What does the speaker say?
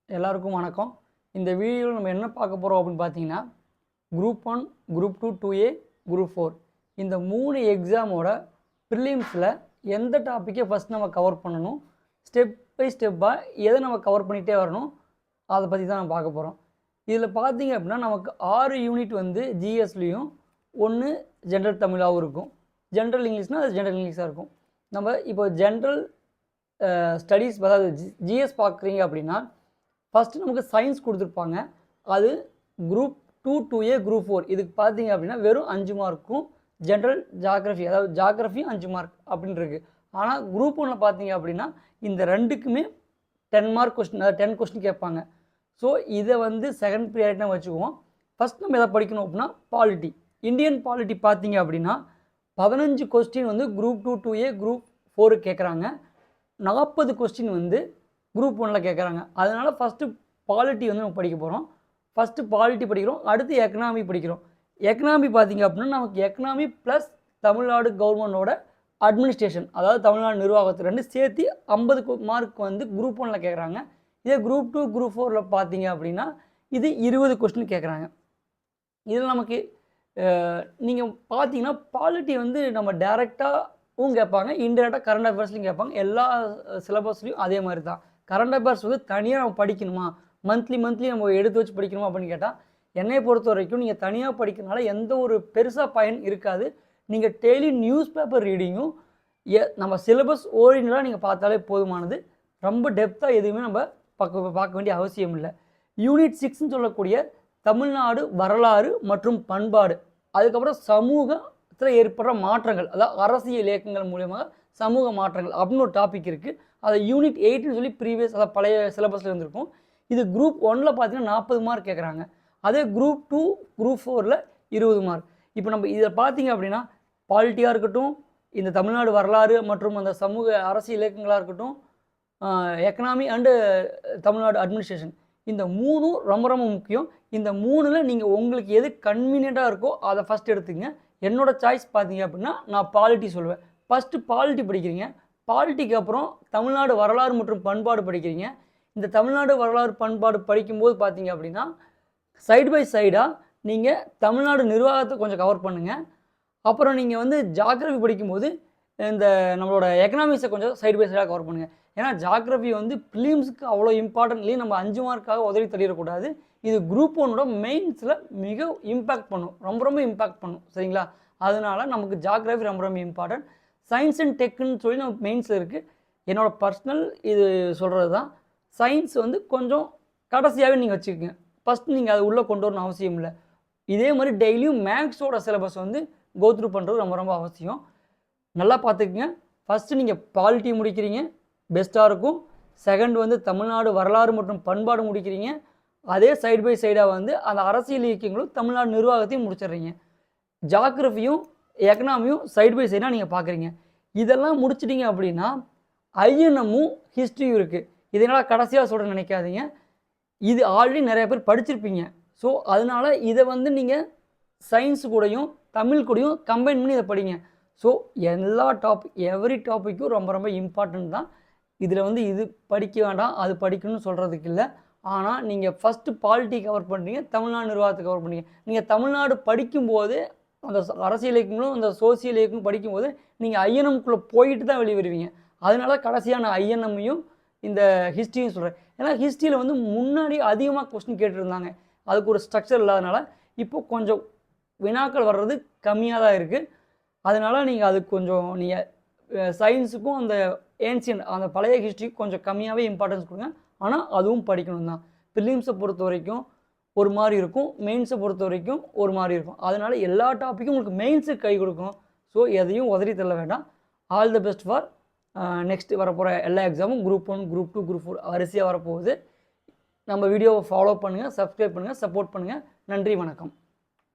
எல்லாருக்கும் வணக்கம். இந்த வீடியோவில் நம்ம என்ன பார்க்க போகிறோம் அப்படின்னு பார்த்தீங்கன்னா, குரூப் 1, குரூப் 2, 2A, குரூப் 4 இந்த 3 எக்ஸாமோட ப்ரிலிம்ஸில் எந்த டாப்பிக்கை ஃபஸ்ட் நம்ம கவர் பண்ணணும், ஸ்டெப் பை ஸ்டெப்பாக எதை நம்ம கவர் பண்ணிகிட்டே வரணும், அதை பற்றி தான் நம்ம பார்க்க போகிறோம். இதில் பார்த்தீங்க அப்படின்னா நமக்கு 6 யூனிட் வந்து ஜிஎஸ்லேயும் 1 ஜென்ரல் தமிழாகவும் இருக்கும். ஜென்ரல் இங்கிலீஷ்னால் அது ஜென்ரல் இங்கிலீஷாக இருக்கும். நம்ம இப்போ ஜென்ரல் ஸ்டடீஸ் அதாவது ஜிஎஸ் பார்க்குறீங்க அப்படின்னா ஃபஸ்ட்டு நமக்கு சயின்ஸ் கொடுத்துருப்பாங்க. அது குரூப் 2, 2A, குரூப் 4 இதுக்கு பார்த்தீங்க அப்படின்னா வெறும் 5 மார்க்கும் ஜென்ரல் ஜாகிரஃபி அதாவது ஜாகிரஃபி 5 மார்க் அப்படின்னு இருக்குது. ஆனால் குரூப் 1 பார்த்தீங்க அப்படின்னா இந்த ரெண்டுக்குமே 10 மார்க் கொஸ்டின் அதாவது 10 கொஸ்டின் கேட்பாங்க. ஸோ இதை வந்து செகண்ட் ப்ரியாரிட்டியாக வச்சுக்குவோம். ஃபஸ்ட் நம்ம எதை படிக்கணும் அப்படின்னா பாலிட்டி. இந்தியன் பாலிட்டி பார்த்தீங்க அப்படின்னா 15 கொஸ்டின் வந்து குரூப் 2, 2A, குரூப் 4 கேட்குறாங்க. 40 கொஸ்டின் வந்து குரூப் 1 கேட்குறாங்க. அதனால் ஃபஸ்ட்டு பாலிட்டி வந்து நம்ம படிக்க போகிறோம். ஃபஸ்ட்டு பாலிட்டி படிக்கிறோம், அடுத்து எக்கனாமி படிக்கிறோம். எக்கனாமி பார்த்திங்க அப்படின்னா நமக்கு எக்கனாமி ப்ளஸ் தமிழ்நாடு கவர்மெண்டோட அட்மினிஸ்ட்ரேஷன் அதாவது தமிழ்நாடு நிர்வாகத்து ரெண்டு சேர்த்து 50 மார்க் வந்து குரூப் 1 கேட்குறாங்க. இதே குரூப் 2, குரூப் 4 பார்த்தீங்க அப்படின்னா இது 20 கொஸ்டின் கேட்குறாங்க. இதில் நமக்கு நீங்கள் பார்த்தீங்கன்னா பாலிட்டி வந்து நம்ம டேரெக்டாகவும் கேட்பாங்க, இன்டெரக்டாக கரண்ட் அஃபேர்ஸ்லையும் கேட்பாங்க. எல்லா சிலபஸ்லையும் அதே மாதிரி தான். கரண்ட் அஃபேர்ஸ் வந்து தனியாக நம்ம படிக்கணுமா, மந்த்லி நம்ம எடுத்து வச்சு படிக்கணுமா அப்படின்னு கேட்டால் என்னை பொறுத்த வரைக்கும் நீங்கள் தனியாக படிக்கிறதுனால எந்த ஒரு பெருசாக பயன் இருக்காது. நீங்கள் டெய்லி நியூஸ் பேப்பர் ரீடிங்கும் நம்ம சிலபஸ் ஓரியன்டாக நீங்கள் பார்த்தாலே போதுமானது. ரொம்ப டெப்த்தாக எதுவுமே நம்ம பார்க்க வேண்டிய அவசியம் இல்லை. யூனிட் 6ன்னு சொல்லக்கூடிய தமிழ்நாடு வரலாறு மற்றும் பண்பாடு, அதுக்கப்புறம் சமூகத்தில் ஏற்படுற மாற்றங்கள் அதாவது அரசியல் இயக்கங்கள் மூலியமாக சமூக மாற்றங்கள் அப்படின்னு ஒரு டாபிக் இருக்குது. அதை யூனிட் 8ன்னு சொல்லி ப்ரீவியஸ் அதாவது பழைய சிலபஸில் இருந்திருக்கும். இது குரூப் 1 பார்த்தீங்கன்னா 40 மார்க் கேட்குறாங்க. அதே குரூப் 2, குரூப் 4 20 மார்க். இப்போ நம்ம இதில் பார்த்தீங்க அப்படின்னா பாலிட்டியாக இருக்கட்டும், இந்த தமிழ்நாடு வரலாறு மற்றும் அந்த சமூக அரசியல் இயக்கங்களாக இருக்கட்டும், எக்கனாமி அண்டு தமிழ்நாடு அட்மினிஸ்ட்ரேஷன், இந்த 3ம் ரொம்ப ரொம்ப முக்கியம். இந்த 3ல் நீங்கள் உங்களுக்கு எது கன்வீனியண்ட்டாக இருக்கோ அதை ஃபஸ்ட் எடுத்துங்க. என்னோடய சாய்ஸ் பார்த்தீங்க அப்படின்னா நான் பாலிட்டி சொல்லுவேன். ஃபஸ்ட்டு பாலிட்டி படிக்கிறீங்க, பாலிட்டிக்கு அப்புறம் தமிழ்நாடு வரலாறு மற்றும் பண்பாடு படிக்கிறீங்க. இந்த தமிழ்நாடு வரலாறு பண்பாடு படிக்கும்போது பார்த்தீங்க அப்படின்னா சைடு பை சைடாக நீங்கள் தமிழ்நாடு நிர்வாகத்தை கொஞ்சம் கவர் பண்ணுங்கள். அப்புறம் நீங்கள் வந்து ஜாகிரஃபி படிக்கும்போது இந்த நம்மளோட எக்கனாமிக்ஸை கொஞ்சம் சைடு பை சைடாக கவர் பண்ணுங்கள். ஏன்னா ஜாகிரஃபி வந்து ப்ரிலிம்ஸுக்கு அவ்வளோ இம்பார்ட்டன்ட்லேயும் நம்ம 5 மார்க்காக உதவி தள்ளிடக்கூடாது. இது குரூப் 1 மெயின்ஸில் மிக இம்பேக்ட் பண்ணும், ரொம்ப இம்பேக்ட் பண்ணும். சரிங்களா? அதனால நமக்கு ஜாகிரஃபி ரொம்ப இம்பார்ட்டன்ட். சயின்ஸ் அண்ட் டெக்குன்னு சொல்லி நம்ம மெயின்ஸில் இருக்குது. என்னோடய பர்சனல் இது சொல்கிறது தான். சயின்ஸ் வந்து கொஞ்சம் கடைசியாகவே நீங்கள் வச்சுக்கோங்க. ஃபஸ்ட்டு நீங்கள் அது உள்ளே கொண்டு வரணும் அவசியம் இல்லை. இதே மாதிரி டெய்லியும் மேக்ஸோட சிலபஸ் வந்து கோத்ரூ பண்ணுறது ரொம்ப அவசியம். நல்லா பார்த்துக்குங்க. ஃபஸ்ட்டு நீங்கள் பாலிட்டி முடிக்கிறீங்க, பெஸ்ட்டாக இருக்கும். செகண்ட் வந்து தமிழ்நாடு வரலாறு மற்றும் பண்பாடு முடிக்கிறீங்க. அதே சைடு பை சைடாக வந்து அந்த அரசியல் இயக்கங்களும் தமிழ்நாடு நிர்வாகத்தையும் முடிச்சிடுறீங்க. ஜாகிரஃபியும் எக்கனாமியும் சைடு பை சைடாக நீங்கள் பார்க்குறீங்க. இதெல்லாம் முடிச்சிட்டிங்க அப்படின்னா ஐஎன்எம்மும் ஹிஸ்ட்ரியும் இருக்குது. இதனால் கடைசியாக சொல்கிற நினைக்காதீங்க, இது ஆல்ரெடி நிறைய பேர் படிச்சிருப்பீங்க. ஸோ அதனால் இதை வந்து நீங்கள் சயின்ஸ் கூடயும் தமிழ் கூடயும் கம்பைன் பண்ணி இதை படிங்க. ஸோ எல்லா எவ்ரி டாப்பிக்கும் ரொம்ப இம்பார்ட்டன்ட் தான். இதில் வந்து இது படிக்க வேண்டாம் அது படிக்கணும்னு சொல்கிறதுக்கு இல்லை. ஆனால் நீங்கள் ஃபஸ்ட்டு பாலிட்டி கவர் பண்ணுறீங்க, தமிழ்நாடு நிர்வாகத்தை கவர் பண்ணுறீங்க. நீங்கள் தமிழ்நாடு படிக்கும்போது அந்த அரசியல் இயக்கங்களும் அந்த சோசியல் இயக்கமும் படிக்கும்போது நீங்கள் ஐஎன்எம்குள்ளே போயிட்டு தான் வெளியே வருவீங்க. அதனால கடைசியாக நான் ஐஎன்எம்மையும் இந்த ஹிஸ்ட்ரியும் சொல்கிறேன். ஏன்னா ஹிஸ்ட்ரியில் வந்து முன்னாடி அதிகமாக கொஸ்டின் கேட்டுருந்தாங்க, அதுக்கு ஒரு ஸ்ட்ரக்சர் இல்லாதனால இப்போ கொஞ்சம் வினாக்கள் வர்றது கம்மியாக தான் இருக்குது. அதனால் நீங்கள் அதுக்கு கொஞ்சம் நீங்கள் சயின்ஸுக்கும் அந்த ஏன்சியன்ட் அந்த பழைய ஹிஸ்ட்ரிக்கு கொஞ்சம் கம்மியாகவே இம்பார்ட்டன்ஸ் கொடுங்க. ஆனால் அதுவும் படிக்கணும் தான். ப்ரிலிம்ஸை பொறுத்த வரைக்கும் ஒரு மாதிரி இருக்கும், மெயின்ஸை பொறுத்த வரைக்கும் ஒரு மாதிரி இருக்கும். அதனால் எல்லா டாப்பிக்கும் உங்களுக்கு மெயின்ஸுக்கு கை கொடுக்கும். ஸோ எதையும் உதறி தள்ள வேண்டாம். All the best for next வரப்போகிற எல்லா எக்ஸாமும் குரூப் 1, குரூப் 2, குரூப் 4 வரிசையாக வரப்போகுது. நம்ம வீடியோவை ஃபாலோ பண்ணுங்கள், சப்ஸ்கிரைப் பண்ணுங்கள், சப்போர்ட் பண்ணுங்கள். நன்றி, வணக்கம்.